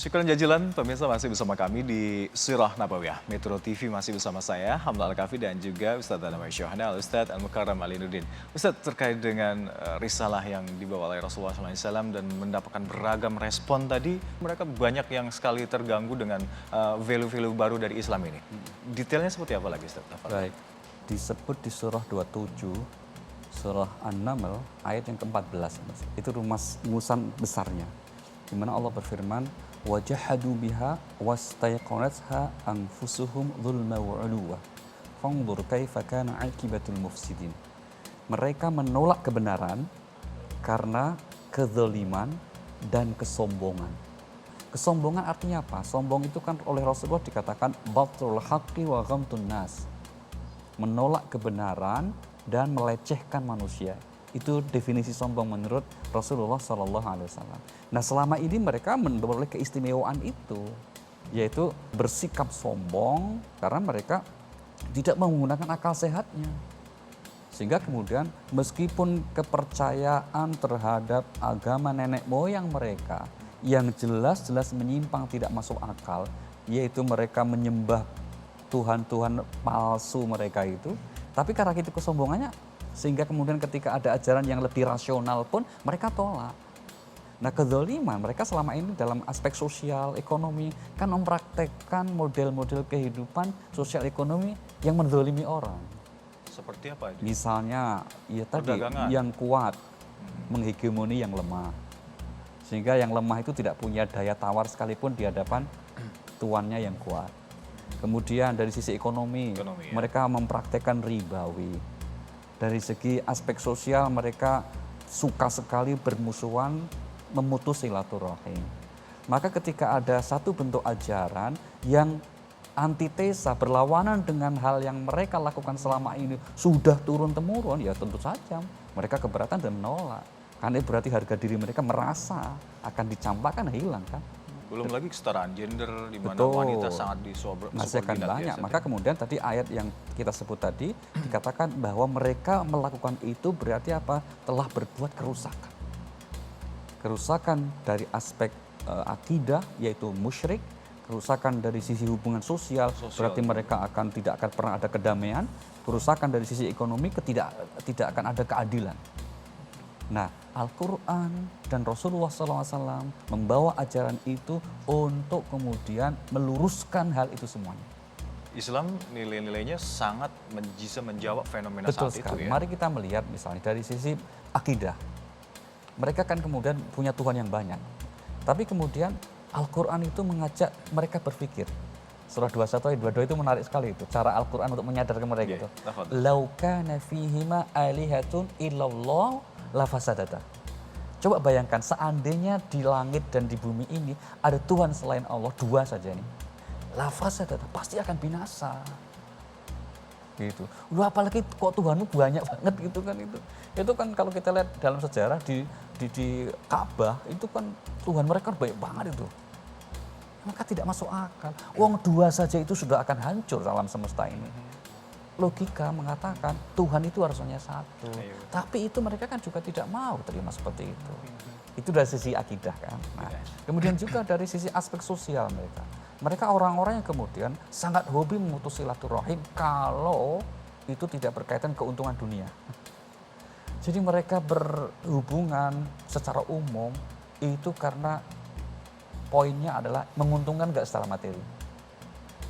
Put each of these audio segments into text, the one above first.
Syukran jazilan, pemirsa masih bersama kami di Sirah Nabawiyah. Metro TV masih bersama saya, Hamzah Al-Kafi dan juga Ustadz Anamai Syuhana, Ustadz Al-Mukarram Alinuddin. Ustadz, terkait dengan risalah yang dibawa oleh Rasulullah SAW dan mendapatkan beragam respon tadi, mereka banyak yang sekali terganggu dengan value-value baru dari Islam ini. Detailnya seperti apa lagi, Ustadz? Baik, disebut di surah 27, surah An-Naml, ayat yang ke-14. Itu rumusan besarnya. Di mana Allah berfirman, wajahadu biha wastayqanatha anfusuhum dzulma wa 'uluwa fanzur kaifa kana 'aqibatul mufsidin. Mereka menolak kebenaran karena kezaliman dan kesombongan. Kesombongan artinya apa? Sombong itu kan oleh Rasulullah dikatakan batrul haqqi wa ghamtun nas. Menolak kebenaran dan melecehkan manusia. Itu definisi sombong menurut Rasulullah SAW. Nah, selama ini mereka memperoleh keistimewaan itu, yaitu bersikap sombong karena mereka tidak menggunakan akal sehatnya. Sehingga kemudian meskipun kepercayaan terhadap agama nenek moyang mereka yang jelas-jelas menyimpang tidak masuk akal, yaitu mereka menyembah Tuhan-Tuhan palsu mereka itu, tapi karena itu kesombongannya, sehingga kemudian ketika ada ajaran yang lebih rasional pun mereka tolak. Nah, kezaliman mereka selama ini dalam aspek sosial, ekonomi kan mempraktekkan model-model kehidupan sosial ekonomi yang menzalimi orang. Seperti apa itu? Misalnya, ya tadi Perdagangan. yang kuat menghegemoni yang lemah. Sehingga yang lemah itu tidak punya daya tawar sekalipun di hadapan tuannya yang kuat. Kemudian dari sisi ekonomi Ya. mereka mempraktekkan ribawi. Dari segi aspek sosial mereka suka sekali bermusuhan, memutus silaturahim. Maka ketika ada satu bentuk ajaran yang antitesa, berlawanan dengan hal yang mereka lakukan selama ini sudah turun-temurun, ya tentu saja mereka keberatan dan menolak. Karena itu berarti harga diri mereka merasa akan dicampakkan, hilang kan. Belum lagi kesetaraan gender, di mana Betul. wanita sangat Masih akan banyak. Maka kemudian tadi ayat yang kita sebut tadi dikatakan bahwa mereka melakukan itu berarti apa? Telah berbuat kerusakan. Kerusakan dari aspek akidah, yaitu musyrik. Kerusakan dari sisi hubungan sosial, berarti mereka tidak akan pernah ada kedamaian. Kerusakan dari sisi ekonomi, tidak akan ada keadilan. Nah, Al-Quran dan Rasulullah SAW membawa ajaran itu untuk kemudian meluruskan hal itu semuanya. Islam nilai-nilainya sangat bisa menjawab fenomena Betul saat sekali. itu ya. Mari kita melihat misalnya dari sisi akidah. Mereka kan kemudian punya Tuhan yang banyak. Tapi kemudian Al-Quran itu mengajak mereka berpikir. Surah 21 ayat 22 itu menarik sekali itu. Cara Al-Quran untuk menyadarkan mereka itu. Lau kana fihima alihatun illallah lafasadata. Coba bayangkan seandainya di langit dan di bumi ini ada Tuhan selain Allah, dua saja ini. Lafasadata, pasti akan binasa. Gitu. Lu apalagi kok Tuhanmu banyak banget gitu kan itu. Itu kan kalau kita lihat dalam sejarah di Ka'bah itu kan Tuhan mereka banyak banget itu. Maka tidak masuk akal. Wong dua saja itu sudah akan hancur alam semesta ini. Logika mengatakan Tuhan itu harusnya satu. Tapi itu mereka kan juga tidak mau terima seperti itu. Itu dari sisi akidah kan. Nah, kemudian juga dari sisi aspek sosial mereka. Mereka orang-orang yang kemudian sangat hobi memutus silaturahim kalau itu tidak berkaitan keuntungan dunia. Jadi mereka berhubungan secara umum itu karena poinnya adalah menguntungkan nggak secara materi.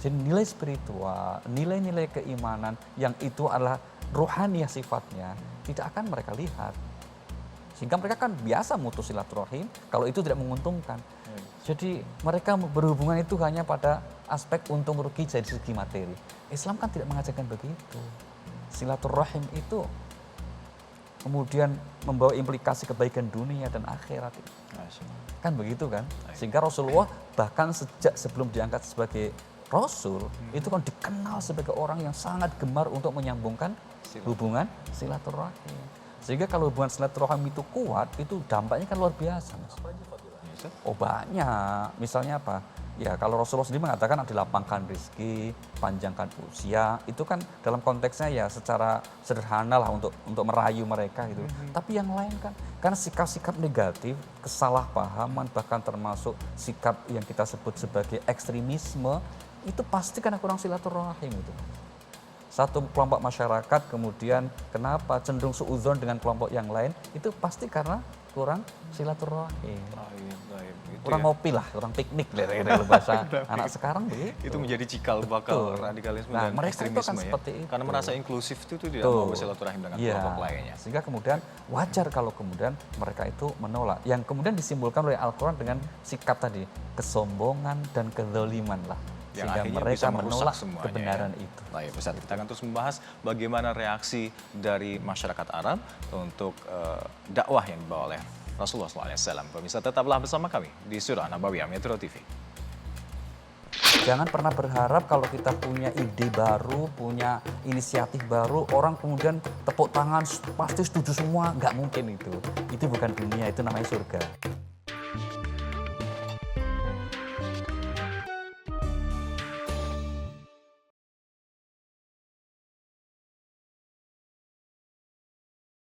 Jadi nilai spiritual, nilai-nilai keimanan yang itu adalah rohaniah sifatnya tidak akan mereka lihat. Sehingga mereka kan biasa mutus silaturahim kalau itu tidak menguntungkan. Jadi mereka berhubungan itu hanya pada aspek untung rugi dari segi materi. Islam kan tidak mengajarkan begitu. Silaturahim itu kemudian membawa implikasi kebaikan dunia dan akhirat. Kan begitu kan? Sehingga Rasulullah bahkan sejak sebelum diangkat sebagai Rasul itu kan dikenal sebagai orang yang sangat gemar untuk menyambungkan hubungan silaturahim. Sehingga kalau hubungan silaturahim itu kuat, itu dampaknya kan luar biasa. Oh banyak, misalnya apa? Ya, kalau Rasulullah sendiri mengatakan dilapangkan rezeki, panjangkan usia, itu kan dalam konteksnya ya secara sederhana lah untuk merayu mereka gitu. Tapi yang lain kan, karena sikap-sikap negatif, kesalahpahaman, bahkan termasuk sikap yang kita sebut sebagai ekstremisme, itu pasti karena kurang silaturahim itu. Satu kelompok masyarakat kemudian kenapa cenderung suudzon dengan kelompok yang lain, itu pasti karena kurang silaturahim. Kurang ngopi lah, kurang piknik dari bahasa anak sekarang begitu. Itu menjadi cikal bakal radikalisme Nah, dan mereka itu ekstremisme akan ya. seperti itu. Karena merasa inklusif itu tidak mau bersilaturahim dengan kelompok lainnya. Sehingga kemudian wajar kalau kemudian mereka itu menolak. Yang kemudian disimpulkan oleh Al-Quran dengan sikap tadi, kesombongan dan kezaliman lah. Yang Sehingga akhirnya mereka bisa merusak menolak semuanya, kebenaran ya. itu. Baik, Ustaz, kita akan terus membahas bagaimana reaksi dari masyarakat Arab untuk dakwah yang dibawa oleh Rasulullah SAW. Pemirsa, tetaplah bersama kami di Surah Nabawiyah Metro TV. Jangan pernah berharap kalau kita punya ide baru, punya inisiatif baru, orang kemudian tepuk tangan pasti setuju semua. Nggak mungkin itu. Itu bukan dunia, itu namanya surga.